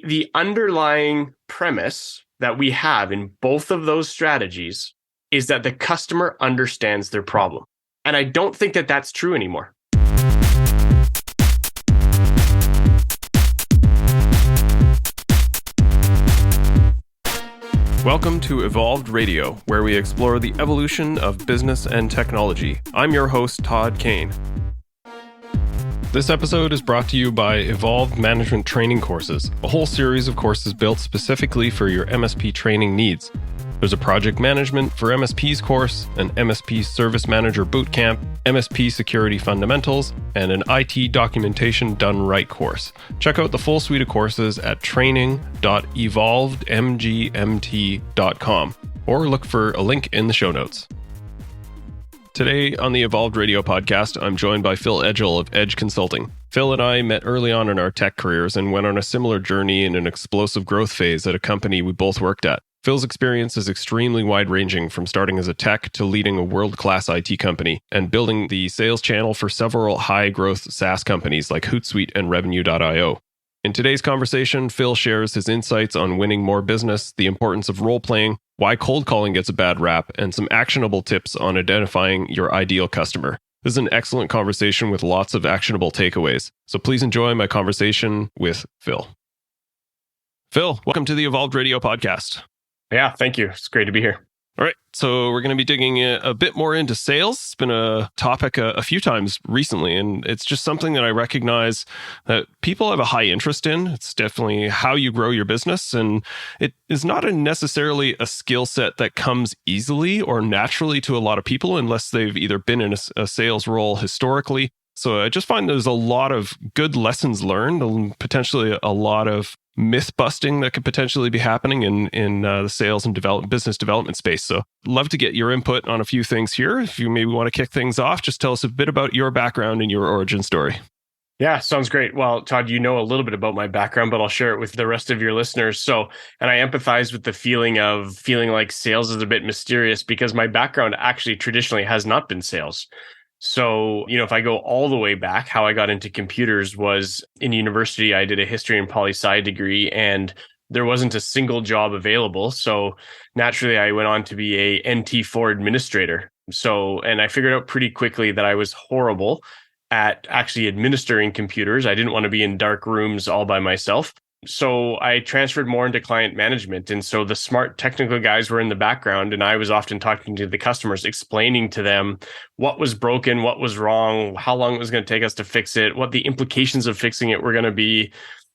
The underlying premise that we have in both of those strategies is that the customer understands their problem. And I don't think that that's true anymore. Welcome to Evolved Radio, where we explore the evolution of business and technology. I'm your host, Todd Kane. This episode is brought to you by Evolved Management Training Courses, a whole series of courses built specifically for your MSP training needs. There's a Project Management for MSPs course, an MSP Service Manager Bootcamp, MSP Security Fundamentals, and an IT Documentation Done Right course. Check out the full suite of courses at training.evolvedmgmt.com or look for a link in the show notes. Today on the Evolved Radio podcast, I'm joined by Phil Edgell of Edge Consulting. Phil and I met early on in our tech careers and went on a similar journey in an explosive growth phase at a company we both worked at. Phil's experience is extremely wide-ranging, from starting as a tech to leading a world-class IT company and building the sales channel for several high-growth SaaS companies like Hootsuite and Revenue.io. In today's conversation, Phil shares his insights on winning more business, the importance of role-playing, why cold calling gets a bad rap, and some actionable tips on identifying your ideal customer. This is an excellent conversation with lots of actionable takeaways. So please enjoy my conversation with Phil. Phil, welcome to the Evolved Radio podcast. Yeah, thank you. It's great to be here. All right, so we're going to be digging a bit more into sales. It's been a topic a few times recently, and it's just something that I recognize that people have a high interest in. It's definitely how you grow your business, and it is not necessarily a skill set that comes easily or naturally to a lot of people unless they've either been in a sales role historically. So I just find there's a lot of good lessons learned and potentially a lot of myth busting that could potentially be happening in the sales and business development space. So love to get your input on a few things here. If you maybe want to kick things off, just tell us a bit about your background and your origin story. Yeah, sounds great. Well, Todd, you know a little bit about my background, but I'll share it with the rest of your listeners. And I empathize with the feeling like sales is a bit mysterious because my background actually traditionally has not been sales. So, if I go all the way back, how I got into computers was in university. I did a history and poli-sci degree, and there wasn't a single job available. So naturally, I went on to be a NT4 administrator. And I figured out pretty quickly that I was horrible at actually administering computers. I didn't want to be in dark rooms all by myself. So I transferred more into client management. And so the smart technical guys were in the background, and I was often talking to the customers, explaining to them what was broken, what was wrong, how long it was going to take us to fix it, what the implications of fixing it were going to be.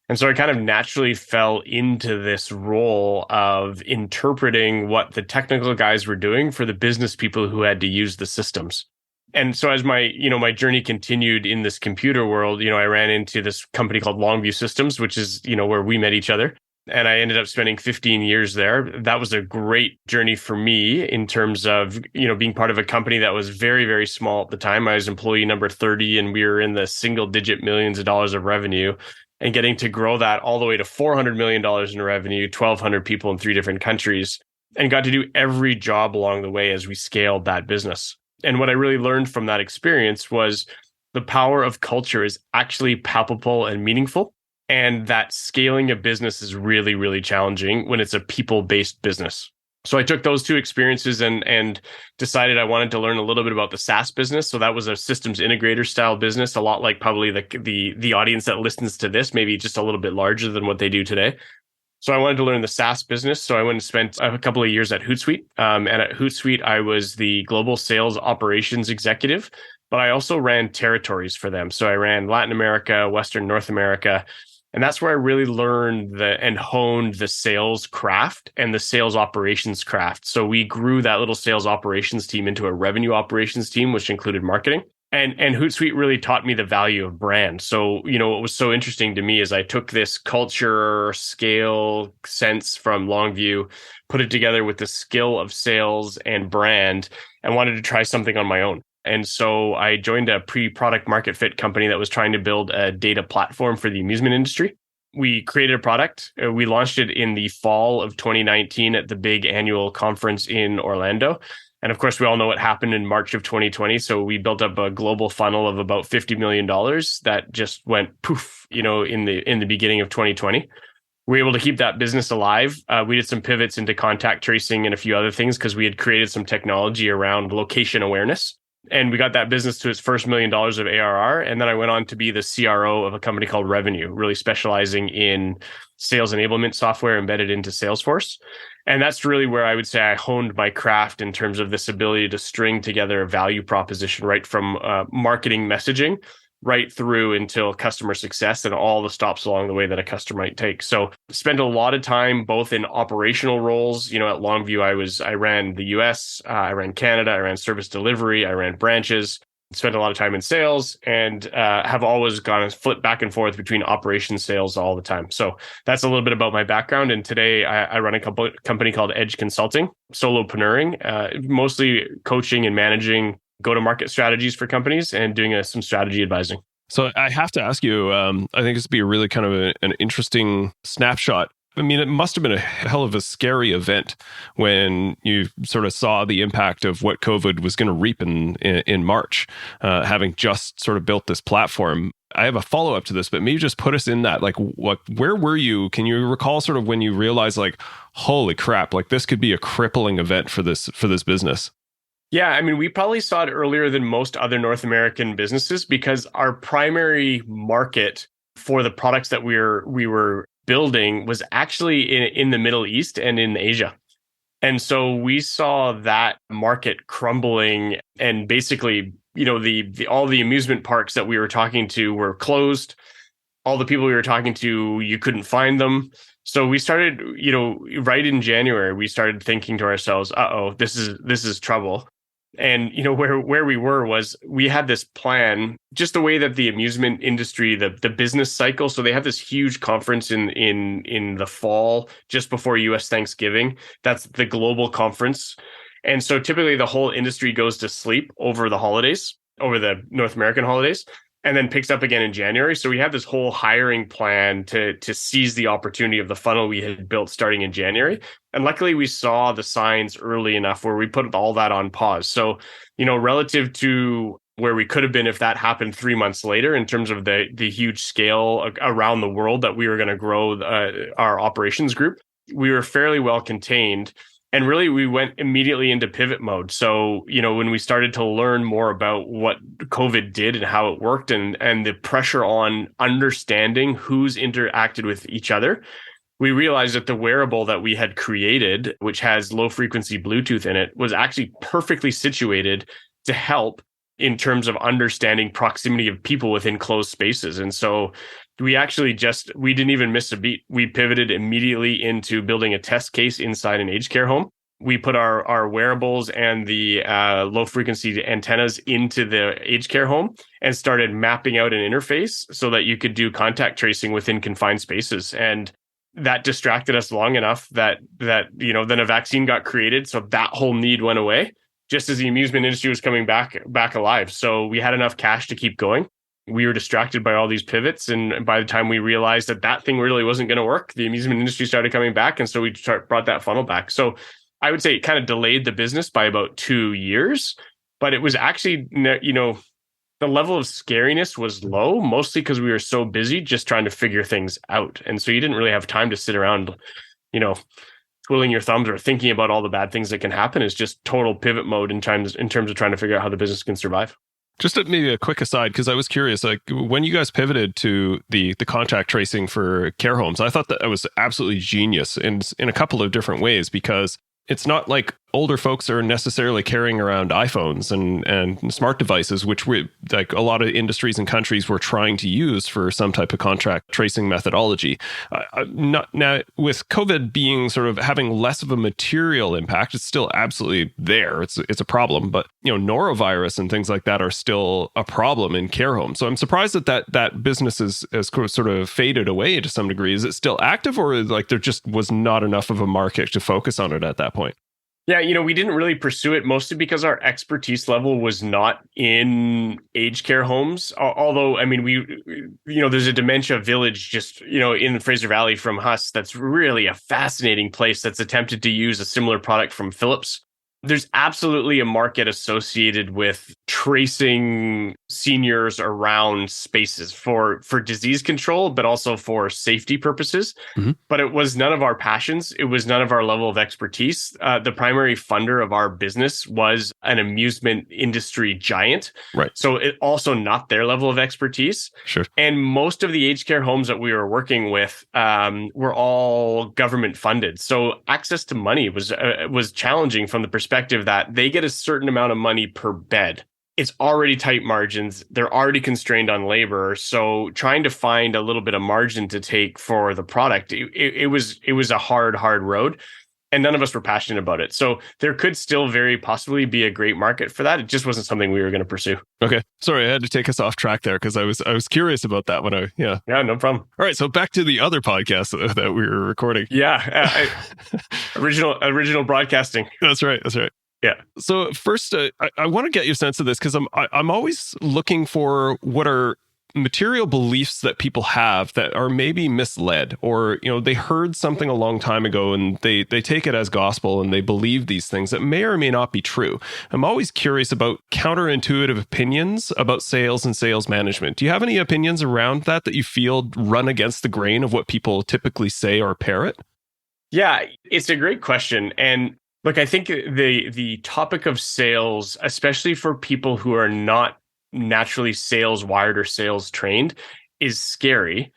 And so I kind of naturally fell into this role of interpreting what the technical guys were doing for the business people who had to use the systems. And so as my journey continued in this computer world, I ran into this company called Longview Systems, which is, where we met each other. And I ended up spending 15 years there. That was a great journey for me in terms of, being part of a company that was very, very small at the time. I was employee number 30, and we were in the single digit millions of dollars of revenue, and getting to grow that all the way to $400 million in revenue, 1,200 people in 3 different countries, and got to do every job along the way as we scaled that business. And what I really learned from that experience was the power of culture is actually palpable and meaningful, and that scaling a business is really, really challenging when it's a people-based business. So I took those 2 experiences and decided I wanted to learn a little bit about the SaaS business. So that was a systems integrator style business, a lot like probably the audience that listens to this, maybe just a little bit larger than what they do today. So I wanted to learn the SaaS business. So I went and spent a couple of years at Hootsuite. And at Hootsuite, I was the global sales operations executive, but I also ran territories for them. So I ran Latin America, Western North America. And that's where I really learned and honed the sales craft and the sales operations craft. So we grew that little sales operations team into a revenue operations team, which included marketing. And Hootsuite really taught me the value of brand. So, what was so interesting to me is I took this culture, scale, sense from Longview, put it together with the skill of sales and brand, and wanted to try something on my own. And so I joined a pre-product market fit company that was trying to build a data platform for the amusement industry. We created a product. We launched it in the fall of 2019 at the big annual conference in Orlando. And of course, we all know what happened in March of 2020. So we built up a global funnel of about $50 million that just went poof, in the beginning of 2020. we were able to keep that business alive. We did some pivots into contact tracing and a few other things because we had created some technology around location awareness. And we got that business to its first $1 million of ARR. And then I went on to be the CRO of a company called Revenue, really specializing in sales enablement software embedded into Salesforce. And that's really where I would say I honed my craft in terms of this ability to string together a value proposition, right from marketing messaging right through until customer success and all the stops along the way that a customer might take. So spent a lot of time both in operational roles. At Longview, I ran the US, I ran Canada, I ran service delivery, I ran branches, spent a lot of time in sales, and have always gone and flipped back and forth between operations sales all the time. So that's a little bit about my background. And today I run a company called Edge Consulting, solopreneuring, mostly coaching and managing go-to-market strategies for companies and doing some strategy advising. So I have to ask you, I think this would be a really kind of an interesting snapshot. I mean, it must have been a hell of a scary event when you sort of saw the impact of what COVID was going to reap in March, having just sort of built this platform. I have a follow-up to this, but maybe just put us in that. Like, where were you? Can you recall sort of when you realized, like, holy crap, like this could be a crippling event for this business? Yeah, I mean, we probably saw it earlier than most other North American businesses because our primary market for the products that we were building was actually in the Middle East and in Asia. And so we saw that market crumbling, and basically, all the amusement parks that we were talking to were closed. All the people we were talking to, you couldn't find them. So we started, right in January, we started thinking to ourselves, this is trouble. And, where we were was we had this plan, just the way that the amusement industry, the business cycle. So they have this huge conference in the fall, just before US Thanksgiving. That's the global conference. And so typically the whole industry goes to sleep over the holidays, over the North American holidays, and then picks up again in January. So we had this whole hiring plan to seize the opportunity of the funnel we had built starting in January. And luckily we saw the signs early enough where we put all that on pause. So, relative to where we could have been if that happened 3 months later in terms of the huge scale around the world that we were going to grow our operations group, we were fairly well contained. And really, we went immediately into pivot mode. So, when we started to learn more about what COVID did and how it worked and the pressure on understanding who's interacted with each other, we realized that the wearable that we had created, which has low frequency Bluetooth in it, was actually perfectly situated to help in terms of understanding proximity of people within closed spaces. And so we didn't even miss a beat. We pivoted immediately into building a test case inside an aged care home. We put our wearables and the low frequency antennas into the aged care home and started mapping out an interface so that you could do contact tracing within confined spaces. And that distracted us long enough that then a vaccine got created. So that whole need went away just as the amusement industry was coming back alive. So we had enough cash to keep going. We were distracted by all these pivots. And by the time we realized that thing really wasn't going to work, the amusement industry started coming back. And so we brought that funnel back. So I would say it kind of delayed the business by about 2 years, but it was actually, the level of scariness was low, mostly because we were so busy just trying to figure things out. And so you didn't really have time to sit around, twiddling your thumbs or thinking about all the bad things that can happen. It's just total pivot mode in terms of trying to figure out how the business can survive. Just maybe a quick aside, because I was curious, like when you guys pivoted to the contact tracing for care homes, I thought that was absolutely genius in a couple of different ways, because it's not like older folks are necessarily carrying around iPhones and smart devices, which like a lot of industries and countries were trying to use for some type of contact tracing methodology. Now, with COVID being sort of having less of a material impact, it's still absolutely there. It's a problem, but norovirus and things like that are still a problem in care homes. So I'm surprised that business has sort of faded away to some degree. Is it still active, or like there just was not enough of a market to focus on it at that point? Yeah, we didn't really pursue it, mostly because our expertise level was not in aged care homes. Although, I mean, there's a dementia village just, in the Fraser Valley from us that's really a fascinating place that's attempted to use a similar product from Philips. There's absolutely a market associated with tracing seniors around spaces for disease control, but also for safety purposes. Mm-hmm. But it was none of our passions. It was none of our level of expertise. The primary funder of our business was an amusement industry giant. Right. So it also not their level of expertise. Sure. And most of the aged care homes that we were working with were all government funded. So access to money was challenging from the perspective that they get a certain amount of money per bed. It's already tight margins. They're already constrained on labor. So trying to find a little bit of margin to take for the product, it was a hard road. And none of us were passionate about it. So there could still very possibly be a great market for that. It just wasn't something we were going to pursue. Okay. Sorry, I had to take us off track there because I was curious about that when Yeah, no problem. All right, so back to the other podcast that we were recording. Yeah, original broadcasting. That's right. Yeah. So first, I want to get your sense of this because I'm always looking for what are material beliefs that people have that are maybe misled, or they heard something a long time ago and they take it as gospel and they believe these things that may or may not be true. I'm always curious about counterintuitive opinions about sales and sales management. Do you have any opinions around that you feel run against the grain of what people typically say or parrot? Yeah, it's a great question. And look, I think the topic of sales, especially for people who are not naturally sales wired or sales trained, is scary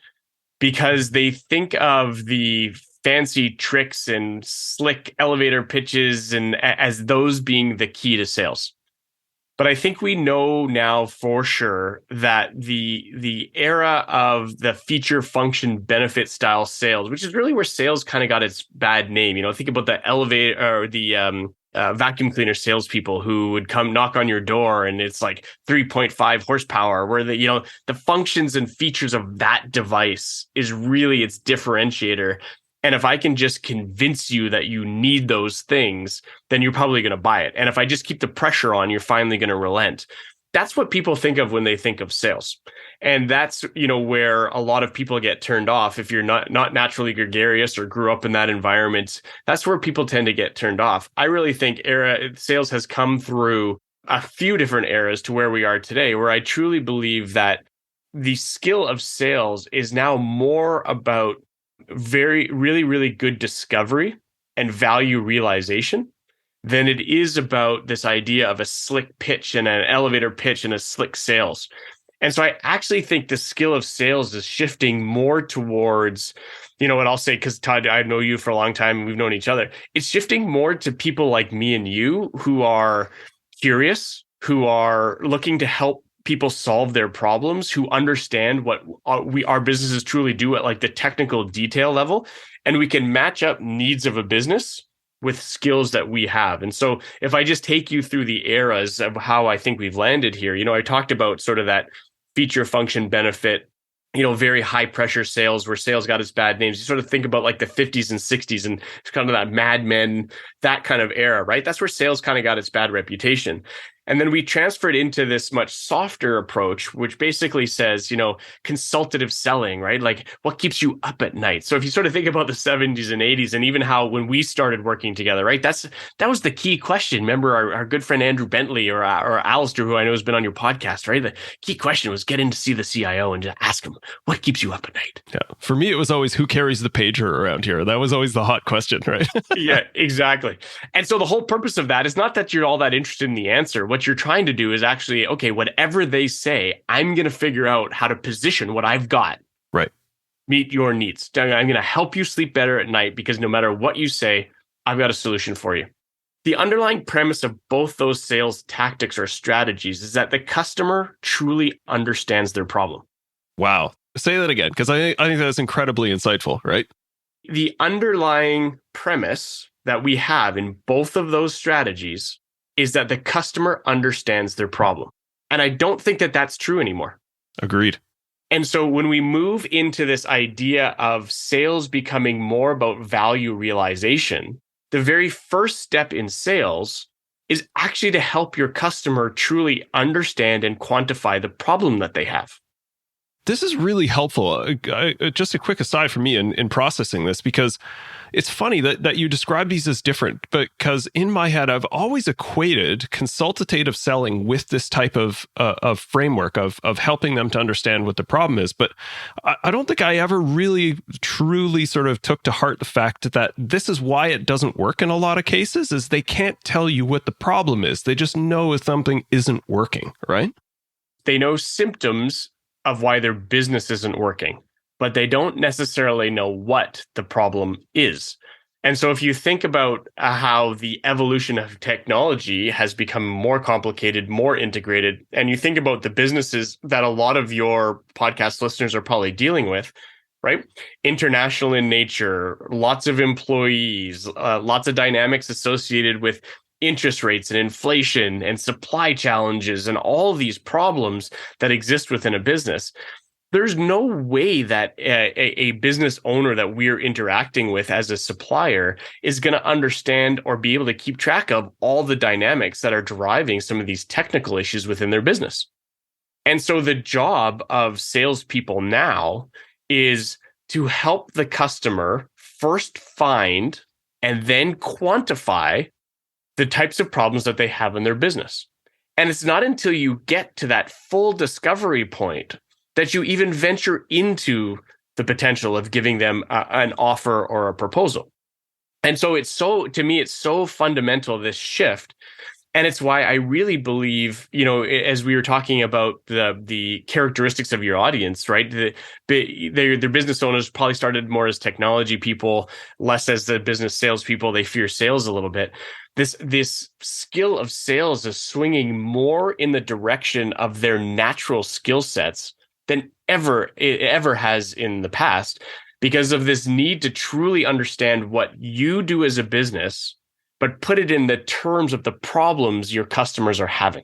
because they think of the fancy tricks and slick elevator pitches and as those being the key to sales. But I think we know now for sure that the era of the feature function benefit style sales, which is really where sales kind of got its bad name. Think about the elevator or the vacuum cleaner salespeople who would come knock on your door and it's like 3.5 horsepower, where the functions and features of that device is really its differentiator. And if I can just convince you that you need those things, then you're probably going to buy it. And if I just keep the pressure on, you're finally going to relent. That's what people think of when they think of sales. And that's, where a lot of people get turned off. If you're not naturally gregarious or grew up in that environment, that's where people tend to get turned off. I really think sales has come through a few different eras to where we are today, where I truly believe that the skill of sales is now more about really good discovery and value realization than it is about this idea of a slick pitch and an elevator pitch and a slick sales. And so I actually think the skill of sales is shifting more towards, what I'll say, because Todd, I know you for a long time and we've known each other. It's shifting more to people like me and you who are curious, who are looking to help people solve their problems, who understand what our businesses truly do at like the technical detail level. And we can match up needs of a business with skills that we have. And so if I just take you through the eras of how I think we've landed here, I talked about sort of that feature function benefit, very high pressure sales where sales got its bad names. You sort of think about like the 50s and 60s and it's kind of that Mad Men, that kind of era, right? That's where sales kind of got its bad reputation. And then we transferred into this much softer approach, which basically says, consultative selling, right? Like what keeps you up at night? So if you sort of think about the 70s and 80s and even how when we started working together, right? That was the key question. Remember our good friend Andrew Bentley or Alistair, who I know has been on your podcast, right? The key question was get in to see the CIO and just ask him, what keeps you up at night? Yeah. For me, it was always who carries the pager around here. That was always the hot question, right? Yeah, exactly. And so the whole purpose of that is not that you're all that interested in the answer. What you're trying to do is actually, okay, whatever they say, I'm going to figure out how to position what I've got. Right. Meet your needs. I'm going to help you sleep better at night because no matter what you say, I've got a solution for you. The underlying premise of both those sales tactics or strategies is that the customer truly understands their problem. Wow. Say that again, because I think that's incredibly insightful, right? The underlying premise that we have in both of those strategies is that the customer understands their problem. And I don't think that that's true anymore. Agreed. And so when we move into this idea of sales becoming more about value realization, the very first step in sales is actually to help your customer truly understand and quantify the problem that they have. This is really helpful. Just a quick aside for me in processing this, because it's funny that you describe these as different, because in my head, I've always equated consultative selling with this type of framework of helping them to understand what the problem is. But I don't think I ever really truly sort of took to heart the fact that this is why it doesn't work in a lot of cases, is they can't tell you what the problem is. They just know if something isn't working, right? They know symptoms of why their business isn't working, but they don't necessarily know what the problem is. And so if you think about how the evolution of technology has become more complicated, more integrated, and you think about the businesses that a lot of your podcast listeners are probably dealing with, right? International in nature, lots of employees, lots of dynamics associated with interest rates and inflation and supply challenges and all these problems that exist within a business. There's no way that a business owner that we're interacting with as a supplier is going to understand or be able to keep track of all the dynamics that are driving some of these technical issues within their business. And so the job of salespeople now is to help the customer first find and then quantify the types of problems that they have in their business. And it's not until you get to that full discovery point that you even venture into the potential of giving them an offer or a proposal. And so to me, it's so fundamental, this shift. And it's why I really believe, as we were talking about the characteristics of your audience, right? Their business owners probably started more as technology people, less as the business salespeople. They fear sales a little bit. This skill of sales is swinging more in the direction of their natural skill sets than it ever has in the past, because of this need to truly understand what you do as a business, but put it in the terms of the problems your customers are having.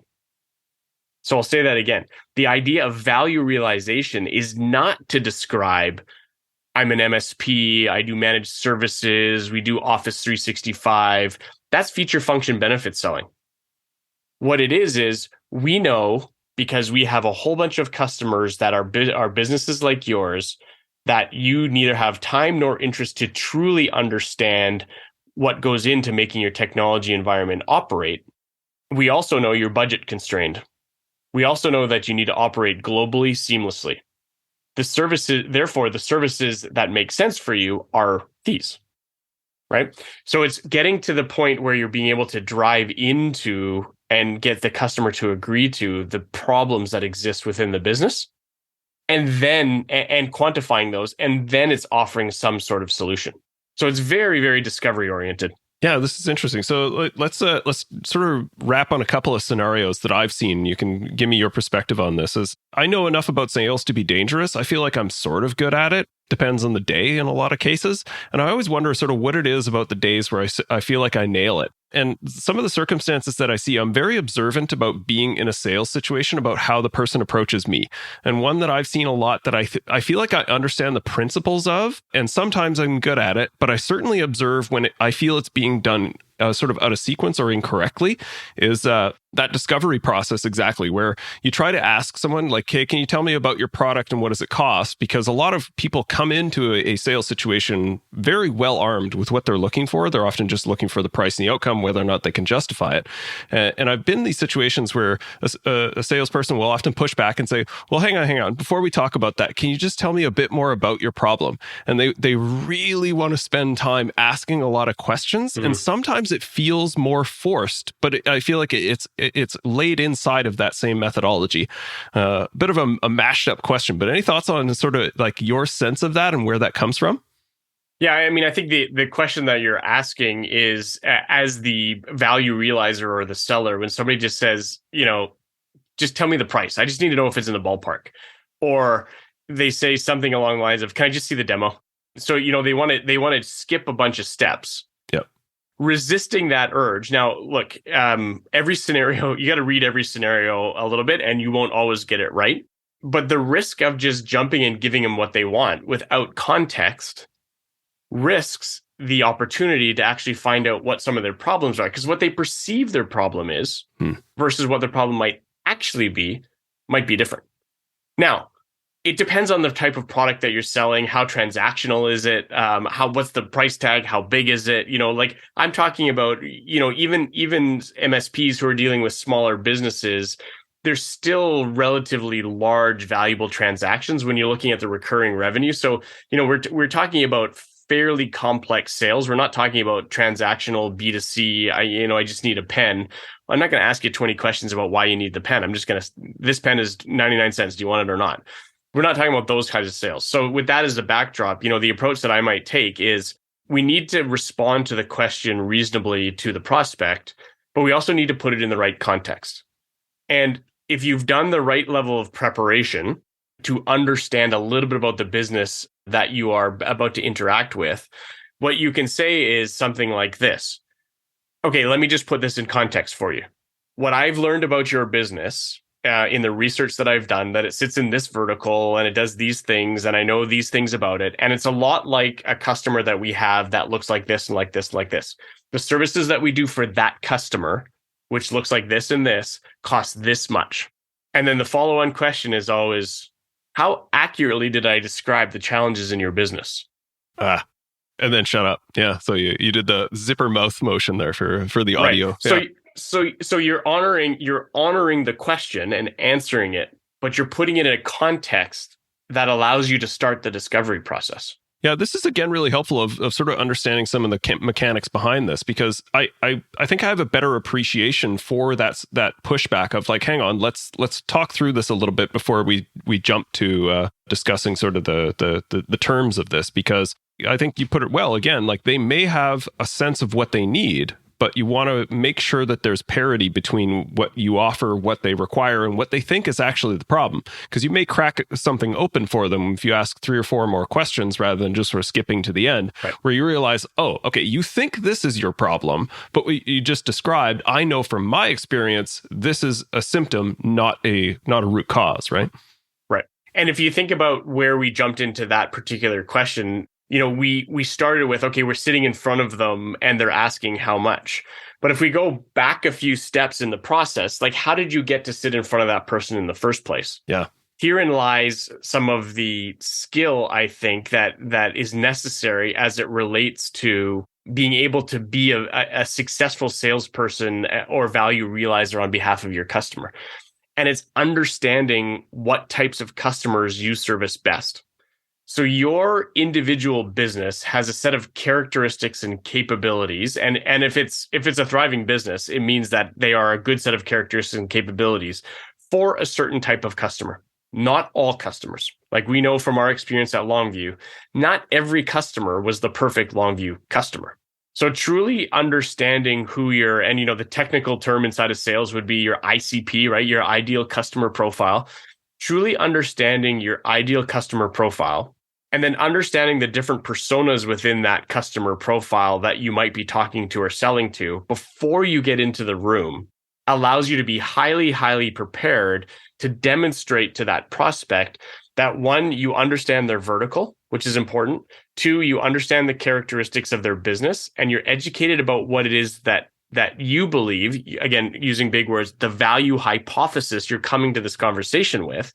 So I'll say that again. The idea of value realization is not to describe, I'm an MSP, I do managed services, we do Office 365. That's feature function benefit selling. What it is we know, because we have a whole bunch of customers that are businesses like yours, that you neither have time nor interest to truly understand what goes into making your technology environment operate. We also know you're budget constrained. We also know that you need to operate globally seamlessly. The services that make sense for you are these, right? So it's getting to the point where you're being able to drive into and get the customer to agree to the problems that exist within the business, and quantifying those, and then it's offering some sort of solution. So it's very, very discovery oriented. Yeah, this is interesting. So let's sort of wrap on a couple of scenarios that I've seen. You can give me your perspective on this. As I know enough about sales to be dangerous. I feel like I'm sort of good at it. Depends on the day in a lot of cases. And I always wonder sort of what it is about the days where I feel like I nail it. And some of the circumstances that I see, I'm very observant about being in a sales situation, about how the person approaches me. And one that I've seen a lot that I feel like I understand the principles of, and sometimes I'm good at it, but I certainly observe when I feel it's being done sort of out of sequence or incorrectly, is that discovery process exactly, where you try to ask someone like, hey, can you tell me about your product and what does it cost? Because a lot of people come into a sales situation very well armed with what they're looking for. They're often just looking for the price and the outcome, whether or not they can justify it. And I've been in these situations where a salesperson will often push back and say, well, hang on. Before we talk about that, can you just tell me a bit more about your problem? And they really want to spend time asking a lot of questions. Mm-hmm. And sometimes it feels more forced, but I feel like it's laid inside of that same methodology. Bit of a mashed up question, but any thoughts on sort of like your sense of that and where that comes from? Yeah, I mean, I think the question that you're asking is, as the value realizer or the seller, when somebody just says, just tell me the price. I just need to know if it's in the ballpark. Or they say something along the lines of, can I just see the demo? So, they want to skip a bunch of steps. Yep. Resisting that urge. Now, look, every scenario, you got to read every scenario a little bit, and you won't always get it right. But the risk of just jumping and giving them what they want without context risks the opportunity to actually find out what some of their problems are. Because what they perceive their problem is versus what their problem might actually be might be different. Now, It depends on the type of product that you're selling. How transactional is it? What's the price tag? How big is it? Like I'm talking about, even MSPs who are dealing with smaller businesses, there's still relatively large, valuable transactions when you're looking at the recurring revenue. So, we're talking about fairly complex sales. We're not talking about transactional B2C. I just need a pen. I'm not going to ask you 20 questions about why you need the pen. This pen is 99 cents. Do you want it or not? We're not talking about those kinds of sales. So with that as a backdrop, the approach that I might take is we need to respond to the question reasonably to the prospect, but we also need to put it in the right context. And if you've done the right level of preparation to understand a little bit about the business that you are about to interact with, what you can say is something like this. Okay, let me just put this in context for you. What I've learned about your business in the research that I've done, that it sits in this vertical and it does these things, and I know these things about it. And it's a lot like a customer that we have that looks like this and like this, like this. The services that we do for that customer, which looks like this and this, cost this much. And then the follow-on question is always, how accurately did I describe the challenges in your business? And then shut up. Yeah. So you did the zipper mouth motion there for the audio. Right. Yeah. So you're honoring the question and answering it, but you're putting it in a context that allows you to start the discovery process. Yeah, this is again really helpful of sort of understanding some of the mechanics behind this, because I think I have a better appreciation for that pushback of like, hang on, let's talk through this a little bit before we jump to discussing sort of the terms of this, because I think you put it well. Again, like they may have a sense of what they need, but you want to make sure that there's parity between what you offer, what they require, and what they think is actually the problem. Because you may crack something open for them if you ask 3 or 4 more questions rather than just sort of skipping to the end, right, where you realize, oh, okay, you think this is your problem, but what you just described, I know from my experience, this is a symptom, not a root cause, right? Right. And if you think about where we jumped into that particular question, we started with, okay, we're sitting in front of them and they're asking how much. But if we go back a few steps in the process, like how did you get to sit in front of that person in the first place? Yeah. Herein lies some of the skill, I think, that is necessary as it relates to being able to be a successful salesperson or value realizer on behalf of your customer. And it's understanding what types of customers you service best. So your individual business has a set of characteristics and capabilities. And if it's a thriving business, it means that they are a good set of characteristics and capabilities for a certain type of customer. Not all customers. Like we know from our experience at Longview, not every customer was the perfect Longview customer. So truly understanding who the technical term inside of sales would be your ICP, right? Your ideal customer profile. Truly understanding your ideal customer profile, and then understanding the different personas within that customer profile that you might be talking to or selling to before you get into the room allows you to be highly, highly prepared to demonstrate to that prospect that 1, you understand their vertical, which is important. 2, you understand the characteristics of their business, and you're educated about what it is that you believe, again, using big words, the value hypothesis you're coming to this conversation with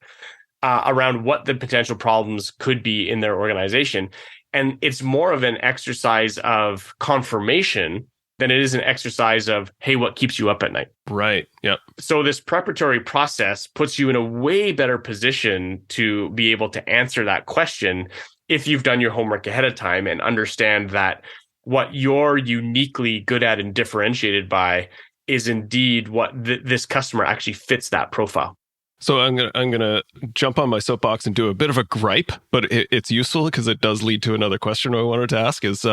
around what the potential problems could be in their organization. And it's more of an exercise of confirmation than it is an exercise of, hey, what keeps you up at night? Right. Yep. So this preparatory process puts you in a way better position to be able to answer that question if you've done your homework ahead of time and understand that what you're uniquely good at and differentiated by is indeed what this customer actually fits that profile. So I'm gonna jump on my soapbox and do a bit of a gripe, but it's useful because it does lead to another question I wanted to ask. Is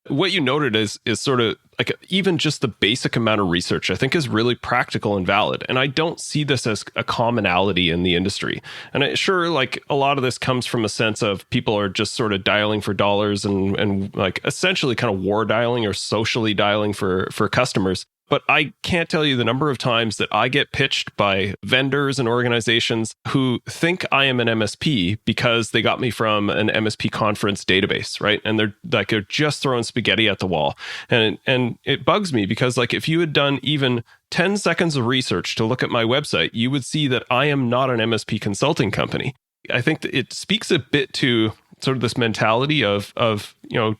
what you noted is sort of like even just the basic amount of research I think is really practical and valid, and I don't see this as a commonality in the industry. And sure, like a lot of this comes from a sense of people are just sort of dialing for dollars and like essentially kind of war dialing or socially dialing for customers. But I can't tell you the number of times that I get pitched by vendors and organizations who think I am an MSP because they got me from an MSP conference database, right? And they're just throwing spaghetti at the wall. And it bugs me because like if you had done even 10 seconds of research to look at my website, you would see that I am not an MSP consulting company. I think that it speaks a bit to sort of this mentality of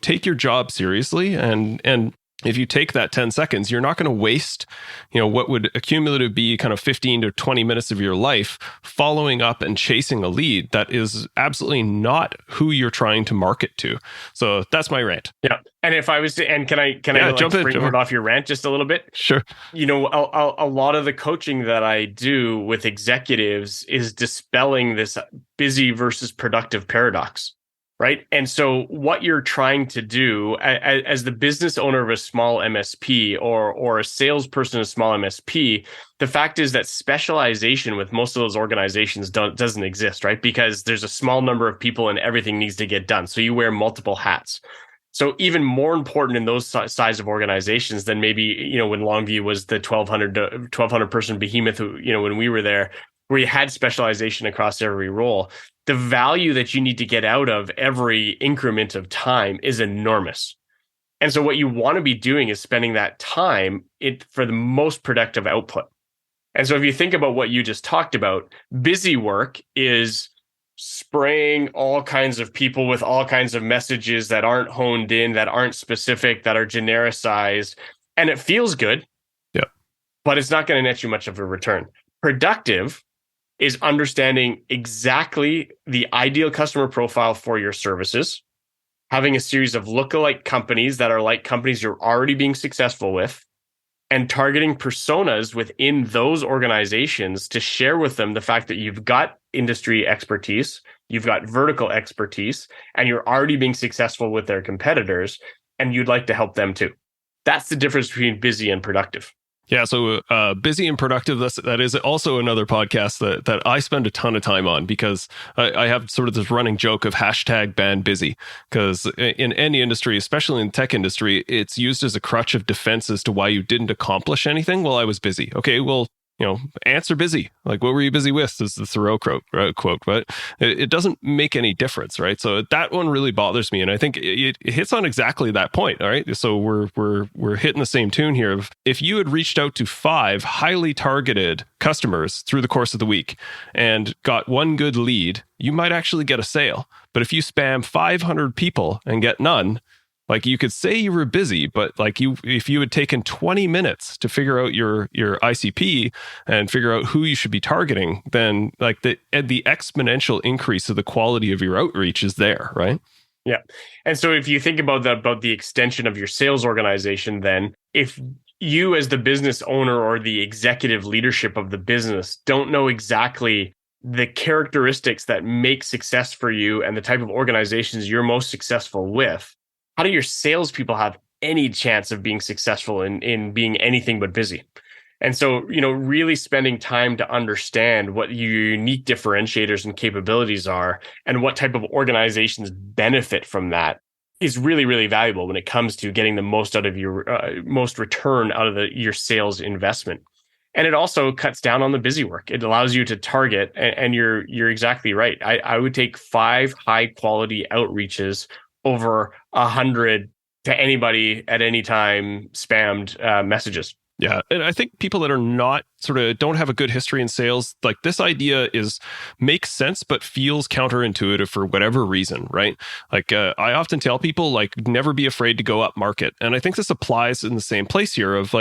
take your job seriously, and if you take that 10 seconds, you're not going to waste, what would accumulatively be kind of 15 to 20 minutes of your life following up and chasing a lead that is absolutely not who you're trying to market to. So that's my rant. Yeah. And if I was to, and can I jump in, springboard off your rant just a little bit? Sure. A lot of the coaching that I do with executives is dispelling this busy versus productive paradox. Right. And so what you're trying to do as the business owner of a small MSP or a salesperson of a small MSP, the fact is that specialization with most of those organizations doesn't exist, right? Because there's a small number of people and everything needs to get done. So you wear multiple hats. So even more important in those size of organizations than maybe, when Longview was the 1,200 person behemoth, when we were there, where you had specialization across every role, the value that you need to get out of every increment of time is enormous. And so what you want to be doing is spending that time for the most productive output. And so if you think about what you just talked about, busy work is spraying all kinds of people with all kinds of messages that aren't honed in, that aren't specific, that are genericized, and it feels good. Yeah. But it's not going to net you much of a return. Productive is understanding exactly the ideal customer profile for your services, having a series of lookalike companies that are like companies you're already being successful with, and targeting personas within those organizations to share with them the fact that you've got industry expertise, you've got vertical expertise, and you're already being successful with their competitors, and you'd like to help them too. That's the difference between busy and productive. Yeah, so busy and productive, that is also another podcast that I spend a ton of time on, because I have sort of this running joke of #ban_busy, because in any industry, especially in the tech industry, it's used as a crutch of defense as to why you didn't accomplish anything. Well, I was busy. Okay, well, ants are busy. Like, what were you busy with? Is the Thoreau quote, but it doesn't make any difference, right? So that one really bothers me, and I think it hits on exactly that point. All right, so we're hitting the same tune here. If you had reached out to 5 highly targeted customers through the course of the week and got one good lead, you might actually get a sale. But if you spam 500 people and get none, like, you could say you were busy, but if you had taken 20 minutes to figure out your ICP and figure out who you should be targeting, then the exponential increase of the quality of your outreach is there, right? Yeah. And so if you think about the extension of your sales organization, then if you as the business owner or the executive leadership of the business don't know exactly the characteristics that make success for you and the type of organizations you're most successful with, how do your salespeople have any chance of being successful in being anything but busy? And so, really spending time to understand what your unique differentiators and capabilities are and what type of organizations benefit from that is really, really valuable when it comes to getting the most out of your most return out of your sales investment. And it also cuts down on the busy work. It allows you to target, and you're exactly right. I would take 5 high quality outreaches over 100 to anybody at any time spammed messages. Yeah. And I think people that are not don't have a good history in sales, like, this idea makes sense, but feels counterintuitive for whatever reason, right? Like, I often tell people, never be afraid to go up market. And I think this applies in the same place here of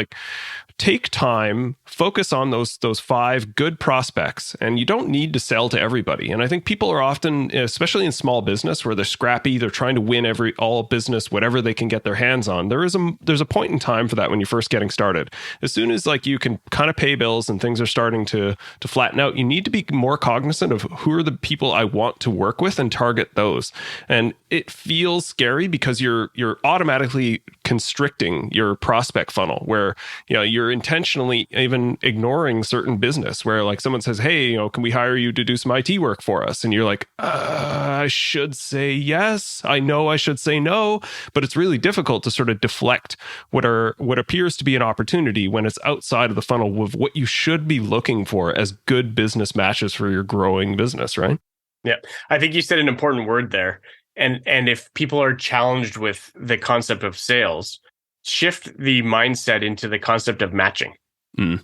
take time, focus on those 5 good prospects, and you don't need to sell to everybody. And I think people are often, especially in small business where they're scrappy, they're trying to win all business, whatever they can get their hands on. There's a point in time for that when you're first getting started. As soon as you can kind of pay bills and things are starting to flatten out, you need to be more cognizant of who are the people I want to work with and target those. And it feels scary because you're automatically constricting your prospect funnel, where you're intentionally even ignoring certain business, where someone says, hey, can we hire you to do some IT work for us? And you're like, I should say yes. I know I should say no, but it's really difficult to sort of deflect what appears to be an opportunity when it's outside of the funnel with what you should be looking for as good business matches for your growing business, right? Yeah. I think you said an important word there. And if people are challenged with the concept of sales, shift the mindset into the concept of matching,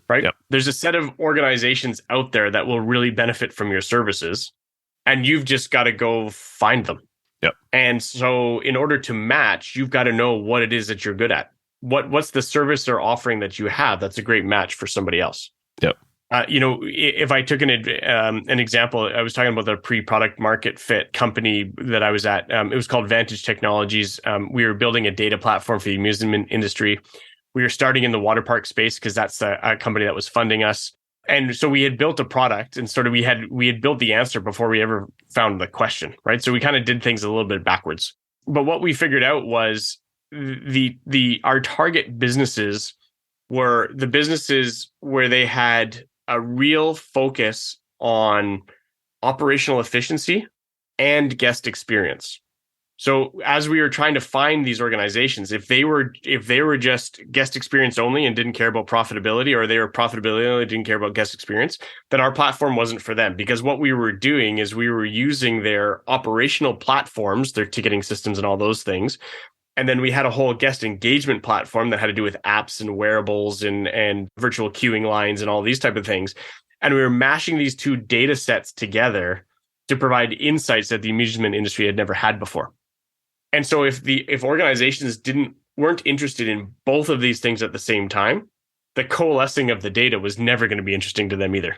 right? Yep. There's a set of organizations out there that will really benefit from your services. and you've just got to go find them. Yep. And so in order to match, you've got to know what it is that you're good at. What's the service or offering that you have that's a great match for somebody else? Yep. If I took an example, I was talking about the pre-product market fit company that I was at. It was called Vantage Technologies. We were building a data platform for the amusement industry. We were starting in the water park space because that's a company that was funding us. And so we had built a product, and sort of we had built the answer before we ever found the question, right? So we kind of did things a little bit backwards. But what we figured out was our target businesses were the businesses where they had a real focus on operational efficiency and guest experience. So as we were trying to find these organizations, if they were just guest experience only and didn't care about profitability, or they were profitability only, didn't care about guest experience, then our platform wasn't for them. Because what we were doing is we were using their operational platforms, their ticketing systems and all those things. And then we had a whole guest engagement platform that had to do with apps and wearables and virtual queuing lines and all these type of things. And we were mashing these two data sets together to provide insights that the amusement industry had never had before. And so if organizations weren't interested in both of these things at the same time, the coalescing of the data was never going to be interesting to them either.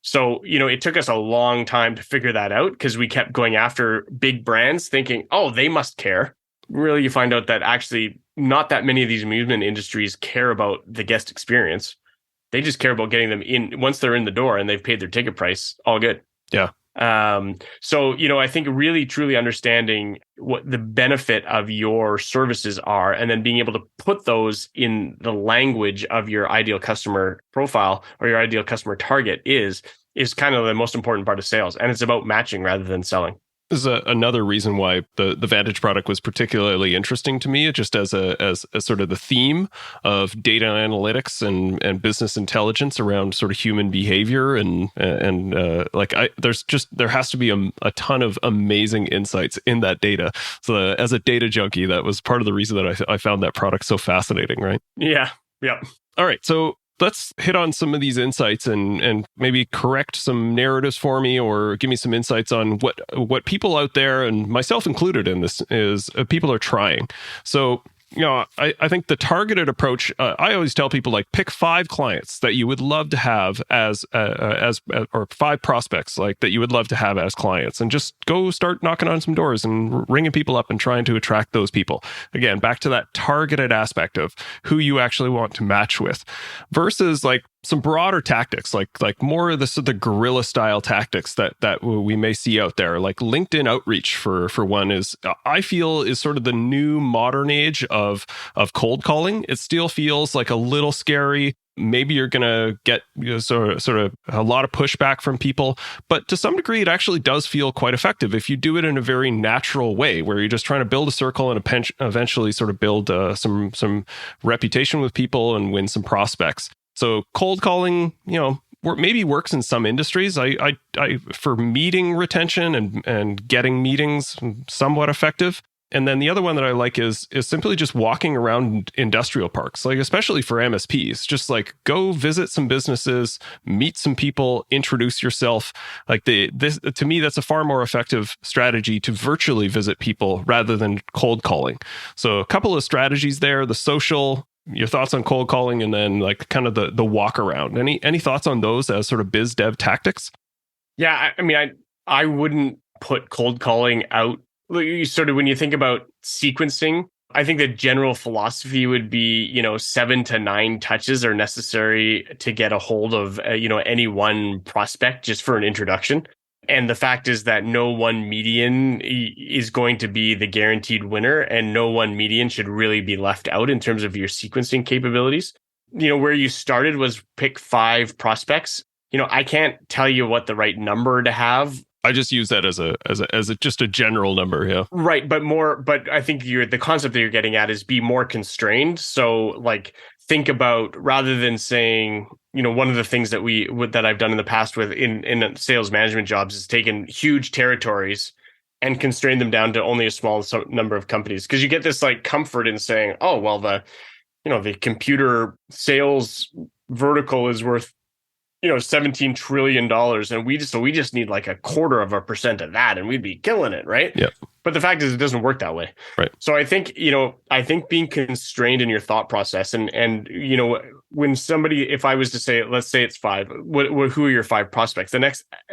So, it took us a long time to figure that out because we kept going after big brands thinking, oh, they must care. Really, you find out that actually not that many of these amusement industries care about the guest experience. They just care about getting them in. Once they're in the door and they've paid their ticket price, all good. Yeah. So, I think really, truly understanding what the benefit of your services are, and then being able to put those in the language of your ideal customer profile or your ideal customer target is kind of the most important part of sales. And it's about matching rather than selling. This is another reason why the Vantage product was particularly interesting to me, just as a sort of the theme of data analytics and business intelligence around sort of human behavior there has to be a ton of amazing insights in that data. So as a data junkie, that was part of the reason that I found that product so fascinating, right? Yeah. Yeah. All right. So let's hit on some of these insights and maybe correct some narratives for me, or give me some insights on what people out there, and myself included in this, is people are trying. So, I think the targeted approach, I always tell people, like, pick 5 clients that you would love to have or 5 prospects like that you would love to have as clients, and just go start knocking on some doors and ringing people up and trying to attract those people. Again, back to that targeted aspect of who you actually want to match with, versus like some broader tactics, like more of the guerrilla style tactics that we may see out there, like LinkedIn outreach for one, I feel is sort of the new modern age of cold calling. It still feels like a little scary. Maybe you're going to get sort of a lot of pushback from people, but to some degree, it actually does feel quite effective if you do it in a very natural way, where you're just trying to build a circle and eventually sort of build some reputation with people and win some prospects. So cold calling, maybe works in some industries. I for meeting retention and getting meetings, somewhat effective. And then the other one that I like is simply just walking around industrial parks, like especially for MSPs. Just like go visit some businesses, meet some people, introduce yourself. Like this to me, that's a far more effective strategy to virtually visit people rather than cold calling. So a couple of strategies there: the social. Your thoughts on cold calling, and then like kind of the walk around. Any thoughts on those as sort of biz dev tactics? Yeah, I mean, I wouldn't put cold calling out. Sort of when you think about sequencing, I think the general philosophy would be, 7 to 9 touches are necessary to get a hold of, any one prospect just for an introduction. And the fact is that no one median is going to be the guaranteed winner, and no one median should really be left out in terms of your sequencing capabilities. Where you started was pick 5 prospects. I can't tell you what the right number to have. I just use that as a just a general number, yeah. Right, but I think the concept that you're getting at is be more constrained. So like think about, rather than saying, one of the things that I've done in the past in sales management jobs is taken huge territories and constrain them down to only a small number of companies, because you get this like comfort in saying, oh well, the computer sales vertical is worth $17 trillion, and we just need like 0.25% of that, and we'd be killing it, right? Yep. But the fact is, it doesn't work that way. Right. So I think being constrained in your thought process, and when somebody, if I was to say, let's say it's 5, who are your 5 prospects? The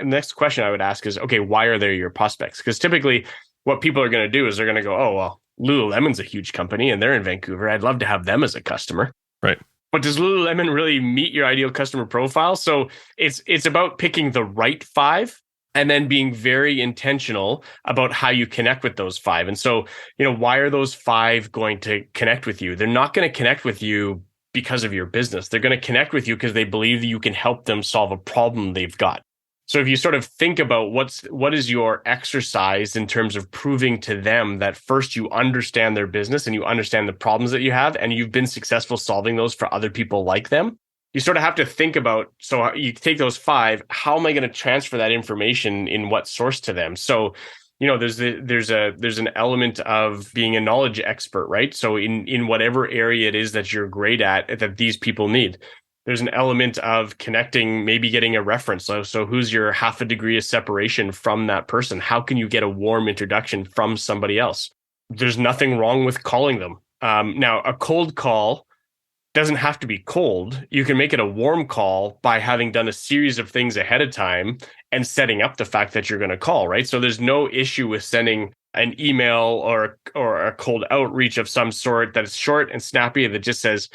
next question I would ask is, okay, why are they your prospects? Because typically, what people are going to do is they're going to go, oh well, Lululemon's a huge company and they're in Vancouver. I'd love to have them as a customer. Right. But does Lululemon really meet your ideal customer profile? So it's about picking the right 5 and then being very intentional about how you connect with those 5. And so, why are those 5 going to connect with you? They're not going to connect with you because of your business. They're going to connect with you because they believe you can help them solve a problem they've got. So if you sort of think about what is your exercise in terms of proving to them that first you understand their business and you understand the problems that you have and you've been successful solving those for other people like them, you sort of have to think about, so you take those 5, how am I going to transfer that information in what source to them? So, there's an element of being a knowledge expert, right? So in whatever area it is that you're great at, that these people need. There's an element of connecting, maybe getting a reference. So who's your half a degree of separation from that person? How can you get a warm introduction from somebody else? There's nothing wrong with calling them. Now, a cold call doesn't have to be cold. You can make it a warm call by having done a series of things ahead of time and setting up the fact that you're going to call, right? So there's no issue with sending an email or a cold outreach of some sort that is short and snappy that just says,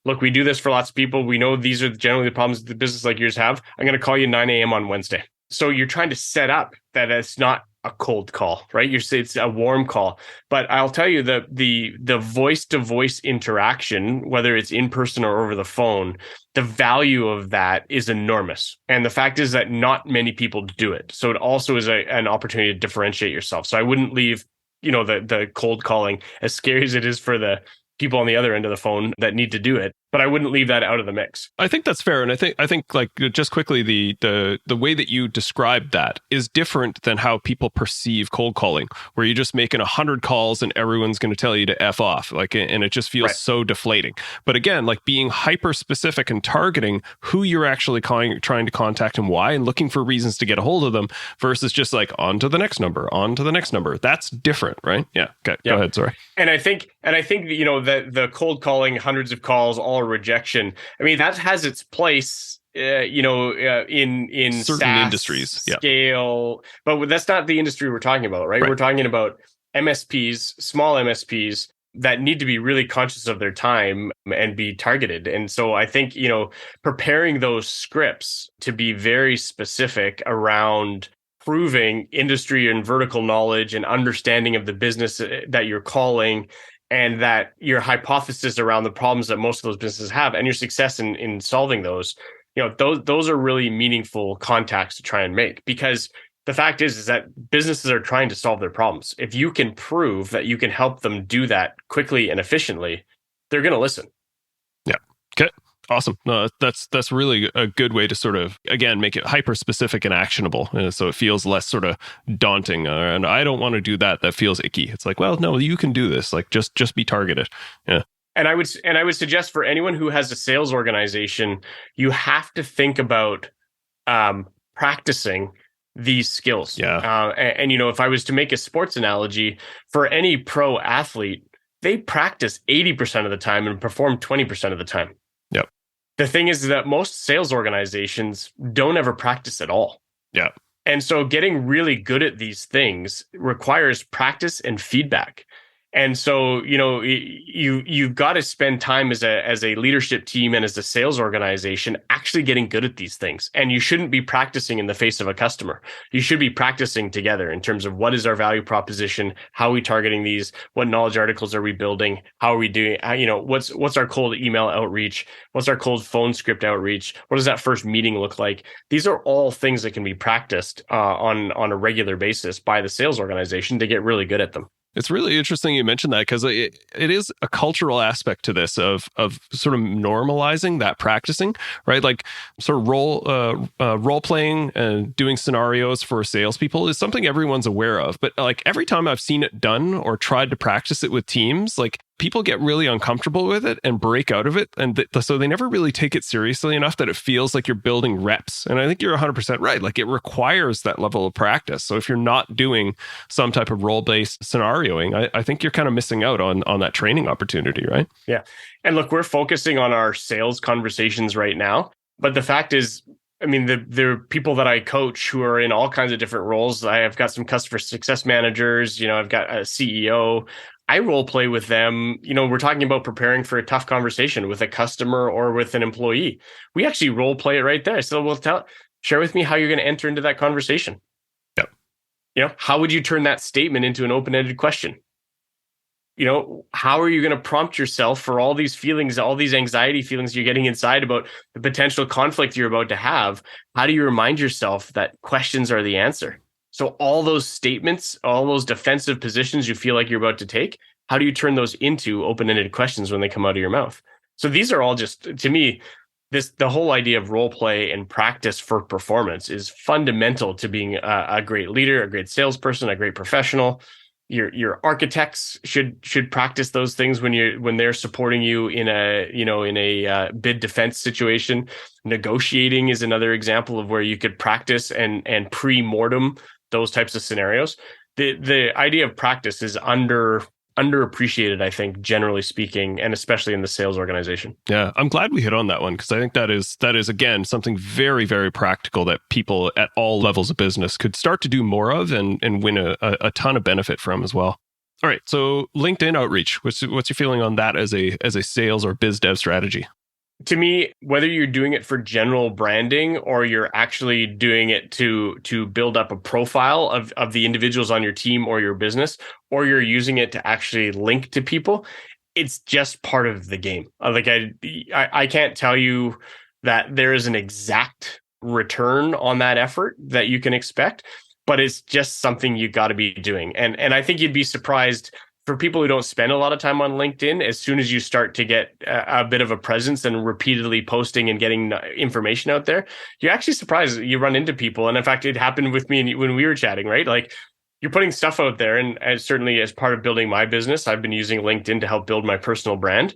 look, we do this for lots of people. We know these are generally the problems that the business like yours have. I'm going to call you 9 a.m. on Wednesday. So you're trying to set up that it's not a cold call, right? You're saying it's a warm call. But I'll tell you the voice-to-voice interaction, whether it's in person or over the phone, the value of that is enormous. And the fact is that not many people do it. So it also is an opportunity to differentiate yourself. So I wouldn't leave, the cold calling, as scary as it is for the people on the other end of the phone that need to do it, but I wouldn't leave that out of the mix. I think that's fair. And I think like just quickly, the way that you described that is different than how people perceive cold calling, where you're just making 100 calls and everyone's going to tell you to F off. And it just feels so deflating. But again, like being hyper specific and targeting who you're actually trying to contact and why, and looking for reasons to get a hold of them versus just like on to the next number. That's different, right? Yeah. Okay. Go ahead. Sorry. And I think the cold calling, hundreds of calls, all rejection. I mean, that has its place, in certain SaaS industries, scale, but that's not the industry we're talking about, right? We're talking about MSPs, small MSPs that need to be really conscious of their time and be targeted. And so I think, preparing those scripts to be very specific around proving industry and vertical knowledge and understanding of the business that you're calling, and that your hypothesis around the problems that most of those businesses have and your success in solving those, those are really meaningful contacts to try and make, because the fact is that businesses are trying to solve their problems. If you can prove that you can help them do that quickly and efficiently, they're going to listen. Yeah. Okay. Awesome. No, that's really a good way to sort of, again, make it hyper specific and actionable. So it feels less sort of daunting. And I don't want to do that. That feels icky. It's like, well, no, you can do this. Like just be targeted. Yeah. And I would suggest for anyone who has a sales organization, you have to think about practicing these skills. Yeah. And if I was to make a sports analogy, for any pro athlete, they practice 80% of the time and perform 20% of the time. Yep. The thing is that most sales organizations don't ever practice at all. Yeah. And so getting really good at these things requires practice and feedback. And so, you've got to spend time as a leadership team and as a sales organization actually getting good at these things. And you shouldn't be practicing in the face of a customer. You should be practicing together in terms of what is our value proposition, how are we targeting these, what knowledge articles are we building, how are we doing, what's our cold email outreach, what's our cold phone script outreach, what does that first meeting look like? These are all things that can be practiced on a regular basis by the sales organization to get really good at them. It's really interesting you mentioned that, because it is a cultural aspect to this of sort of normalizing that practicing, right? Like sort of role playing and doing scenarios for salespeople is something everyone's aware of. But like every time I've seen it done or tried to practice it with teams, like people get really uncomfortable with it and break out of it. And so they never really take it seriously enough that it feels like you're building reps. And I think you're 100% right. Like, it requires that level of practice. So if you're not doing some type of role-based scenarioing, I think you're kind of missing out on that training opportunity, right? Yeah. And look, we're focusing on our sales conversations right now. But the fact is, I mean, the people that I coach who are in all kinds of different roles. I have got some customer success managers, I've got a CEO. I role play with them. We're talking about preparing for a tough conversation with a customer or with an employee. We actually role play it right there. So share with me how you're going to enter into that conversation. Yep. How would you turn that statement into an open-ended question? How are you going to prompt yourself for all these feelings, all these anxiety feelings you're getting inside about the potential conflict you're about to have? How do you remind yourself that questions are the answer? So all those statements, all those defensive positions you feel like you're about to take, how do you turn those into open-ended questions when they come out of your mouth? So these are all just, to me, the whole idea of role play and practice for performance is fundamental to being a great leader, a great salesperson, a great professional. Your architects should practice those things when they're supporting you in a bid defense situation. Negotiating is another example of where you could practice and pre-mortem those types of scenarios. The idea of practice is underappreciated, I think, generally speaking, and especially in the sales organization. Yeah, I'm glad we hit on that one, because I think that is again something very, very practical that people at all levels of business could start to do more of and win a ton of benefit from as well. All right, so LinkedIn outreach. What's your feeling on that as a sales or biz dev strategy? To me, whether you're doing it for general branding or you're actually doing it to build up a profile of the individuals on your team or your business, or you're using it to actually link to people, it's just part of the game. Like I can't tell you that there is an exact return on that effort that you can expect, but it's just something you got to be doing. And I think you'd be surprised. For people who don't spend a lot of time on LinkedIn, as soon as you start to get a bit of a presence and repeatedly posting and getting information out there, you're actually surprised you run into people. And in fact, it happened with me when we were chatting, right? Like, you're putting stuff out there. And certainly as part of building my business, I've been using LinkedIn to help build my personal brand.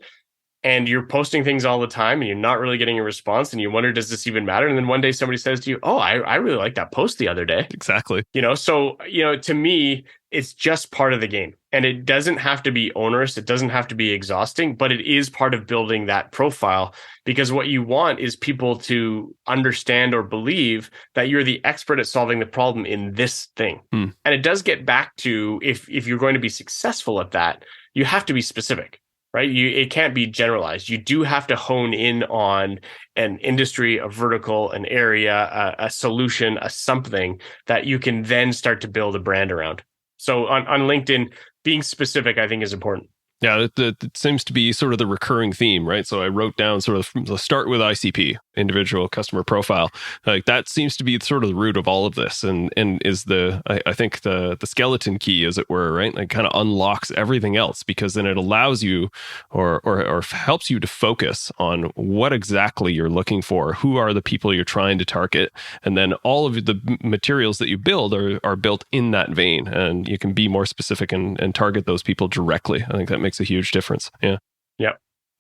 And you're posting things all the time and you're not really getting a response. And you wonder, does this even matter? And then one day somebody says to you, oh, I really like that post the other day. Exactly. So, to me, it's just part of the game. And it doesn't have to be onerous. It doesn't have to be exhausting, but it is part of building that profile, because what you want is people to understand or believe that you're the expert at solving the problem in this thing. And it does get back to, if you're going to be successful at that, you have to be specific. Right? It can't be generalized. You do have to hone in on an industry, a vertical, an area, a solution, a something that you can then start to build a brand around. So on LinkedIn, being specific, I think, is important. Yeah, it seems to be sort of the recurring theme, right? So I wrote down sort of from the start with ICP, individual customer profile. Like, that seems to be sort of the root of all of this, and is I think the skeleton key, as it were, right? Like, kind of unlocks everything else, because then it allows you or helps you to focus on what exactly you're looking for, who are the people you're trying to target, and then all of the materials that you build are built in that vein, and you can be more specific and target those people directly. I think that makes a huge difference. Yeah.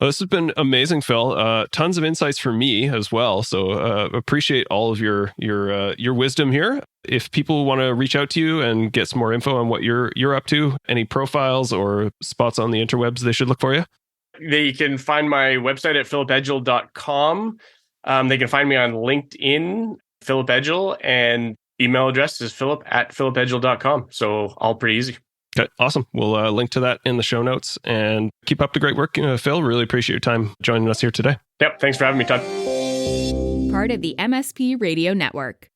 Well, this has been amazing, Phil. Tons of insights for me as well. So appreciate all of your wisdom here. If people want to reach out to you and get some more info on what you're up to, any profiles or spots on the interwebs they should look for you? They can find my website at philipedgell.com. They can find me on LinkedIn, Philip Edgell, and email address is philip@philipedgell.com. So all pretty easy. Okay, awesome. We'll link to that in the show notes, and keep up the great work, Phil. Really appreciate your time joining us here today. Yep. Thanks for having me, Todd. Part of the MSP Radio Network.